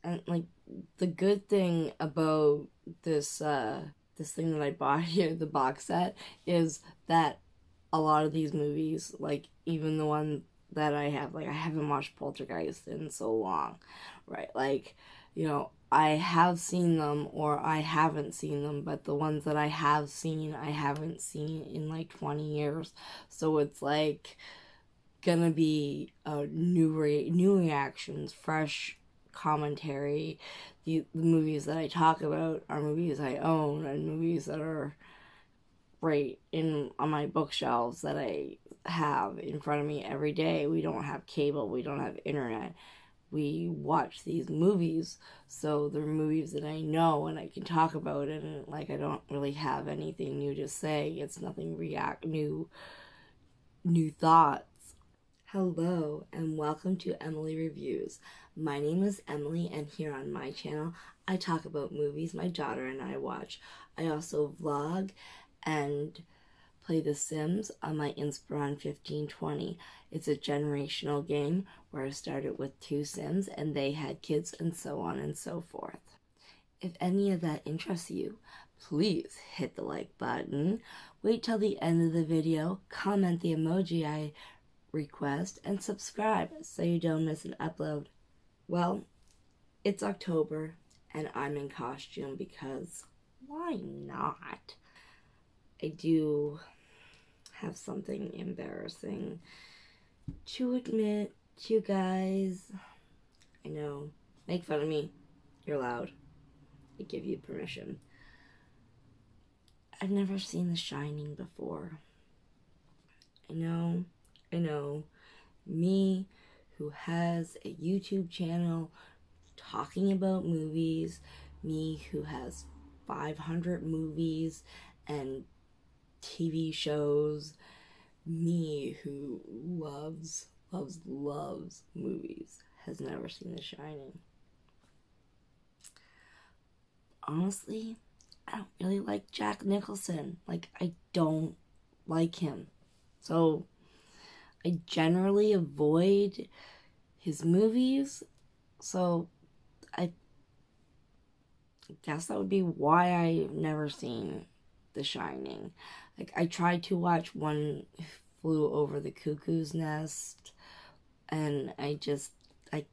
And like the good thing about this this thing that I bought here, the box set, is that a lot of these movies, like even the one that I have, like I haven't watched Poltergeist in so long, right? Like, I have seen them or I haven't seen them, but the ones that I have seen, I haven't seen in like 20 years. So it's like gonna be new reactions, fresh commentary. The movies that I talk about are movies I own and movies that are right in on my bookshelves that I have in front of me every day. We don't have cable, we don't have internet. We watch these movies, so they're movies that I know and I can talk about it, and like I don't really have anything new to say. It's nothing react new thoughts. Hello and welcome to Emily Reviews. My name is Emily, and here on my channel I talk about movies my daughter and I watch. I also vlog and play The Sims on my Inspiron 1520. It's a generational game where I started with 2 Sims and they had kids and so on and so forth. If any of that interests you, please hit the like button, wait till the end of the video, comment the emoji I request, and subscribe so you don't miss an upload. Well, it's October and I'm in costume because why not? I do have something embarrassing to admit to you guys. I know, make fun of me, you're allowed. I give you permission. I've never seen The Shining before. I know, me who has a YouTube channel talking about movies, me who has 500 movies and TV shows, me who loves movies, has never seen The Shining. Honestly, I don't really like Jack Nicholson. Like, I don't like him. So, I generally avoid his movies. So, I guess that would be why I've never seen The Shining. Like, I tried to watch One Flew Over the Cuckoo's Nest, and I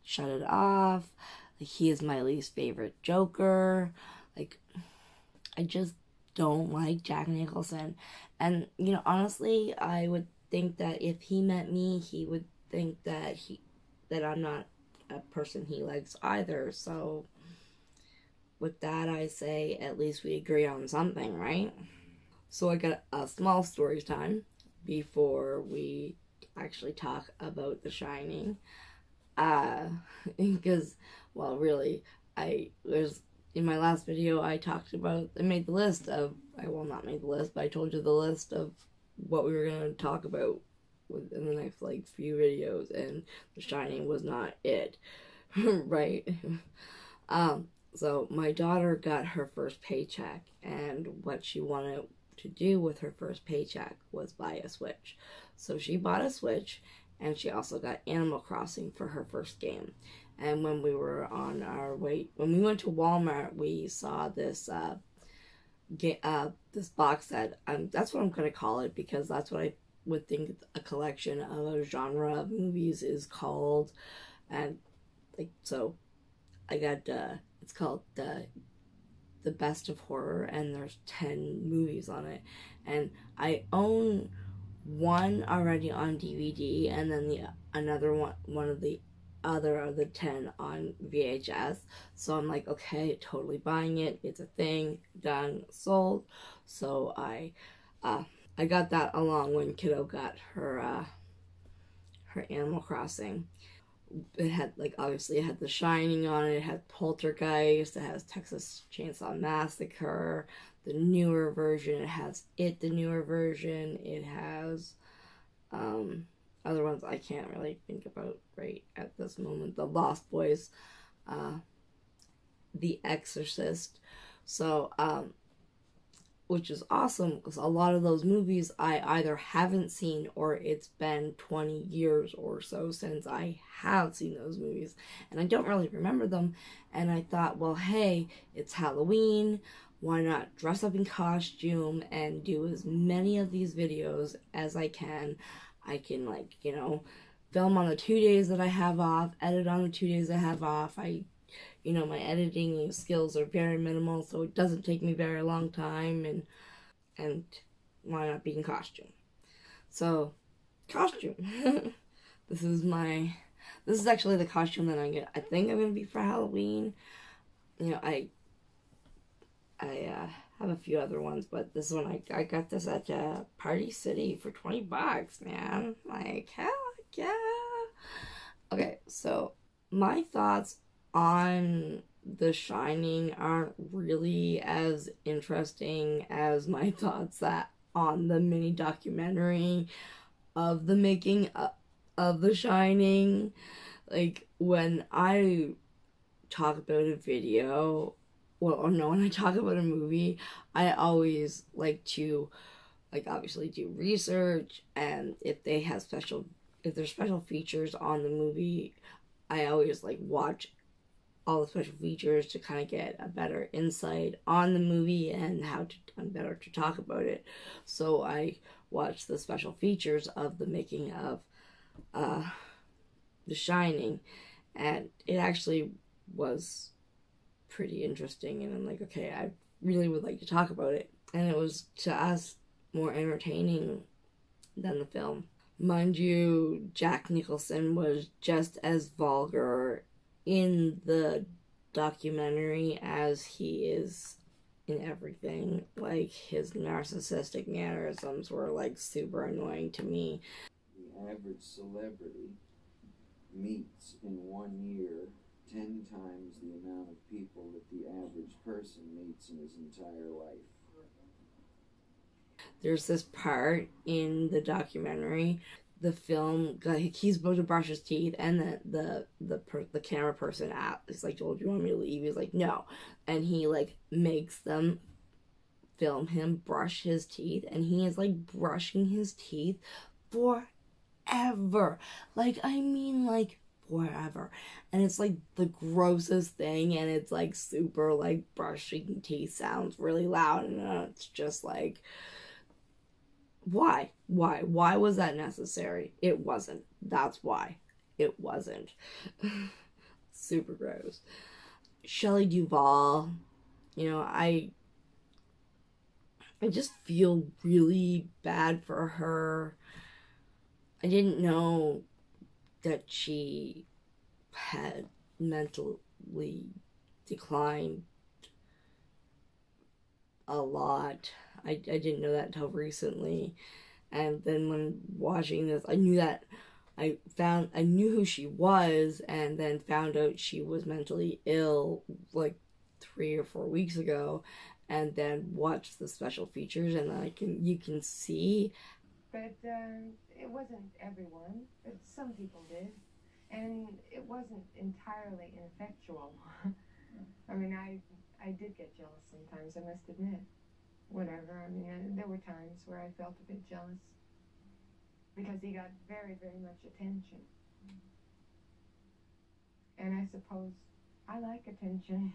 shut it off. Like, he is my least favorite Joker. Like, I just don't like Jack Nicholson. And, honestly, I would think that if he met me, he would think that I'm not a person he likes either. So, with that, I say at least we agree on something, right? So I got a small story time before we actually talk about The Shining. Because, well, really, there's in my last video I talked about, I made the list of, I will not make the list, but I told you the list of what we were going to talk about in the next like few videos, and The Shining was not it. Right? So my daughter got her first paycheck, and what she wanted to do with her first paycheck was buy a Switch. So she bought a Switch, and she also got Animal Crossing for her first game. And when we were on our way, when we went to Walmart, we saw this this box set. That's what I'm gonna call it, because that's what I would think a collection of a genre of movies is called. And like, so I got it's called the Best of Horror, and there's 10 movies on it, and I own one already on DVD, and then another one of the other of the 10 on VHS. So I'm like, okay, totally buying it. It's a thing, done, sold. So I got that along when kiddo got her her Animal Crossing. It had, like, obviously it had The Shining on it, it had Poltergeist, it has Texas Chainsaw Massacre, the newer version, it has the newer version, it has other ones I can't really think about right at this moment, The Lost Boys, The Exorcist. So which is awesome because a lot of those movies I either haven't seen or it's been 20 years or so since I have seen those movies and I don't really remember them. And I thought, well, hey, it's Halloween. Why not dress up in costume and do as many of these videos as I can? I can, like, you know, film on the 2 days that I have off, edit on the 2 days I have off. My editing skills are very minimal, so it doesn't take me very long time, and why not be in costume? So, costume. This is actually the costume that I think I'm gonna be for Halloween. You know, I have a few other ones, but this one I got this at Party City for $20, man. Like, hell yeah. Okay, so my thoughts on The Shining aren't really as interesting as my thoughts on the mini documentary of the making of The Shining. Like, when I talk about a video, when I talk about a movie, I always like to, like, obviously do research, and if there's special features on the movie, I always, like, watch all the special features to kind of get a better insight on the movie and better to talk about it. So I watched the special features of the making of The Shining, and it actually was pretty interesting, and I'm like, okay, I really would like to talk about it. And it was, to us, more entertaining than the film. Mind you, Jack Nicholson was just as vulgar in the documentary as he is in everything. Like, his narcissistic mannerisms were, like, super annoying to me. The average celebrity meets in 1 year 10 times the amount of people that the average person meets in his entire life. There's this part in the documentary, the film, he's supposed to brush his teeth, and the camera person is like, "Oh, do you want me to leave?" He's like, "No," and he, like, makes them film him brush his teeth, and he is, like, brushing his teeth forever. Like, I mean, like, forever. And it's, like, the grossest thing, and it's, like, super, like, brushing teeth sounds really loud, and it's just, like, why was that necessary? It wasn't. That's why it wasn't. Super gross. Shelley Duvall, you know, I just feel really bad for her. I didn't know that she had mentally declined a lot. I didn't know that until recently. And then when watching this, I knew who she was, and then found out she was mentally ill like 3 or 4 weeks ago, and then watched the special features, and you can see. But it wasn't everyone, but some people did. And it wasn't entirely ineffectual. I mean, I did get jealous sometimes, I must admit. Whatever, I mean, there were times where I felt a bit jealous. Because he got very, very much attention. And I suppose I like attention.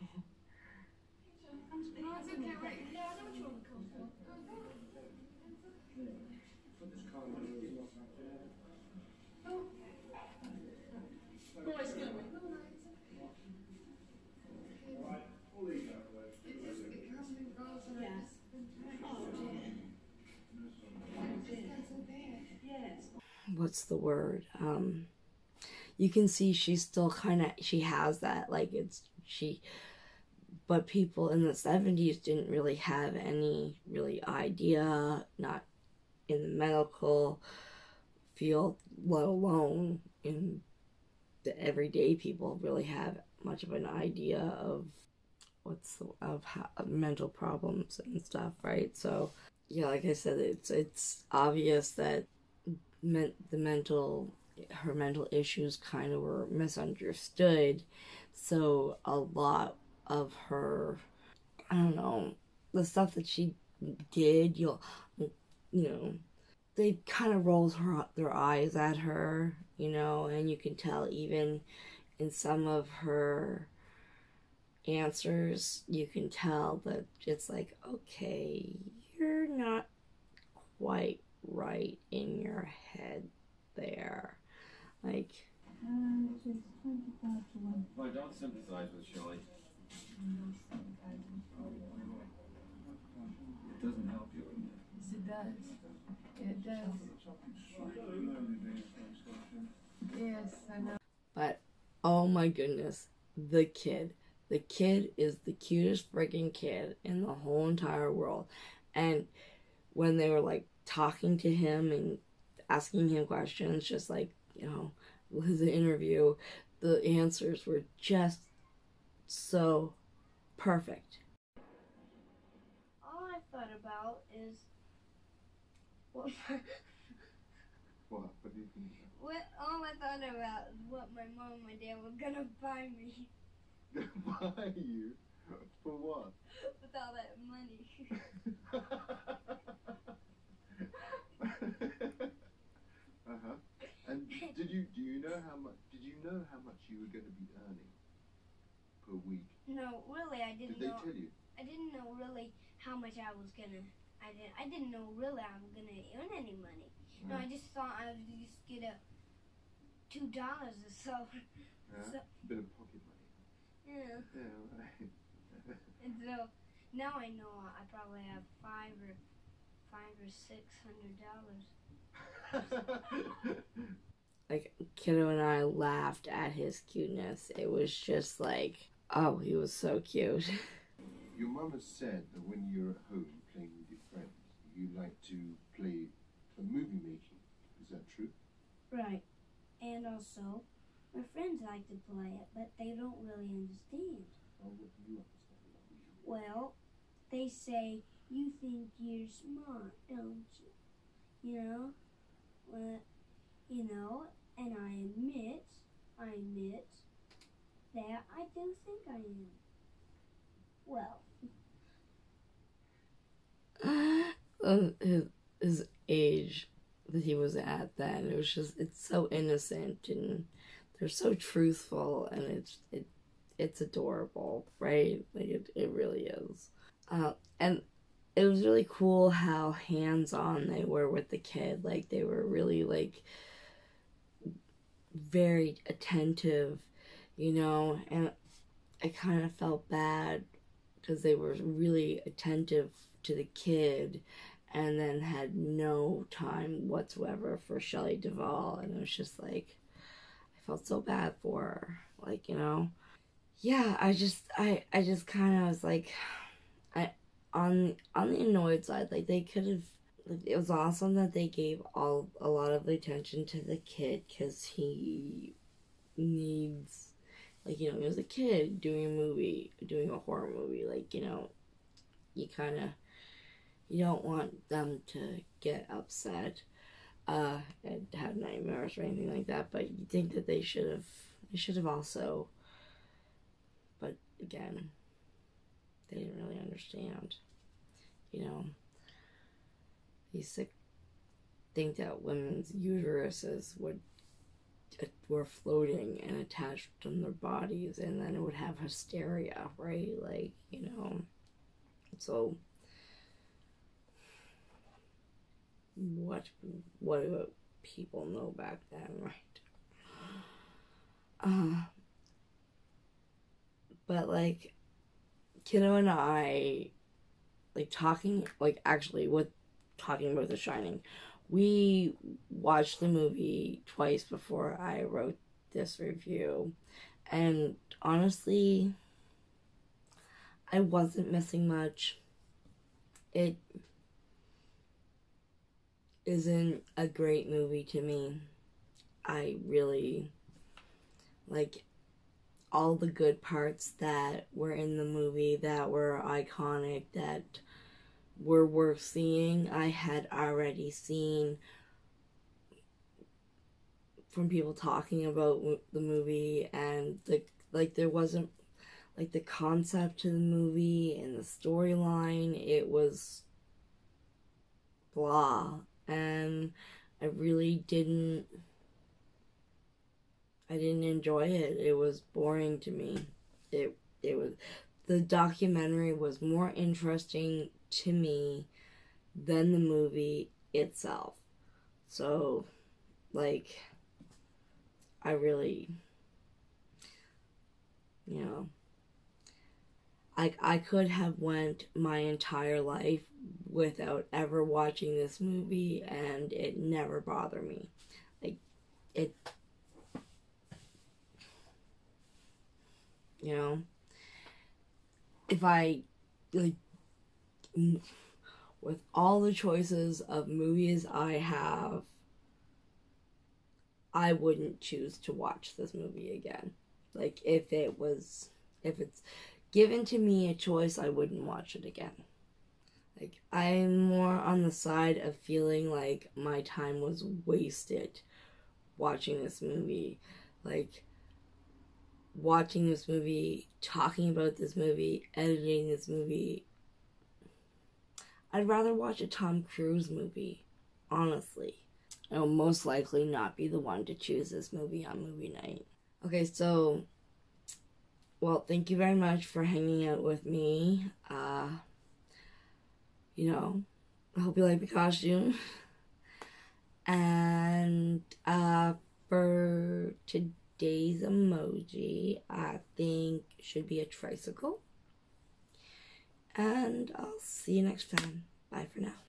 What's the word? You can see she's still she has that, like, but people in the 70s didn't really have any really idea, not in the medical field, let alone in the everyday people, really have much of an idea of mental problems and stuff, right? So yeah, like I said, it's obvious that her mental issues kind of were misunderstood. So a lot of her, I don't know, the stuff that she did, you know, they kind of rolled their eyes at her, and you can tell even in some of her answers, you can tell that it's like, okay, you're not quite right in your head there. Like, it is 25 to 1. I don't sympathise with Shelley. It doesn't help you, doesn't it? Yes, it does. It does. Yes, I know. but oh my goodness, the kid. The kid is the cutest friggin' kid in the whole entire world. And when they were like talking to him and asking him questions, just like, with the interview, the answers were just so perfect. All I thought about is what What? What do you think? all I thought about is what my mom and my dad were gonna buy me Buy you? For what? with all that money. Uh-huh. And do you know how much you were going to be earning per week? No, really, I Did didn't they know. tell you? I didn't know really how much I was gonna. I didn't know really I'm gonna earn any money. No, I just thought I would just get $2 or so. Yeah? So- Bit of pocket money. Yeah. Yeah, right. And so now I know I probably have $500 or $600. Like, Kiddo and I laughed at his cuteness. It was just like, oh, he was so cute. Your mum has said that when you're at home playing with your friends, you like to play a movie making. Is that true? Right. And also, my friends like to play it, but they don't really understand. Or what do you understand about it? Well, they say, you think you're smart, don't you? Well, and I admit that I do think I am. Well, his age that he was at then, it's so innocent and they're so truthful, and it's adorable, right? Like it really is. And it was really cool how hands-on they were with the kid. Like, they were really like very attentive, and I kind of felt bad because they were really attentive to the kid and then had no time whatsoever for Shelley Duvall, and it was just like, I felt so bad for her, like, yeah, I just kind of was like, on the annoyed side, like, they could have, it was awesome that they gave a lot of the attention to the kid, because he needs, like, he was a kid doing a horror movie, like, you don't want them to get upset, and have nightmares or anything like that, but you think that they should have also, but again, they didn't really understand, These think that women's uteruses were floating and attached on their bodies, and then it would have hysteria, right? Like, so what do people know back then, right? But like, Kiddo and I, like, talking about The Shining, we watched the movie twice before I wrote this review, and honestly, I wasn't missing much. It isn't a great movie to me. I really like all the good parts that were in the movie, that were iconic, that were worth seeing. I had already seen from people talking about the movie, and there wasn't, like, the concept to the movie and the storyline. It was blah, and I really didn't enjoy it. It was boring to me. It was, the documentary was more interesting to me than the movie itself. So, like, I really, you know, I could have went my entire life without ever watching this movie and it never bothered me. Like, it, you know, if I, like, with all the choices of movies I have, I wouldn't choose to watch this movie again. Like, if it's given to me a choice, I wouldn't watch it again. Like, I'm more on the side of feeling like my time was wasted watching this movie. Like, watching this movie, talking about this movie, editing this movie. I'd rather watch a Tom Cruise movie, honestly. I'll most likely not be the one to choose this movie on movie night. Okay, so, well, thank you very much for hanging out with me. You know, I hope you like the costume. And for today's emoji, I think should be a tricycle. And I'll see you next time. Bye for now.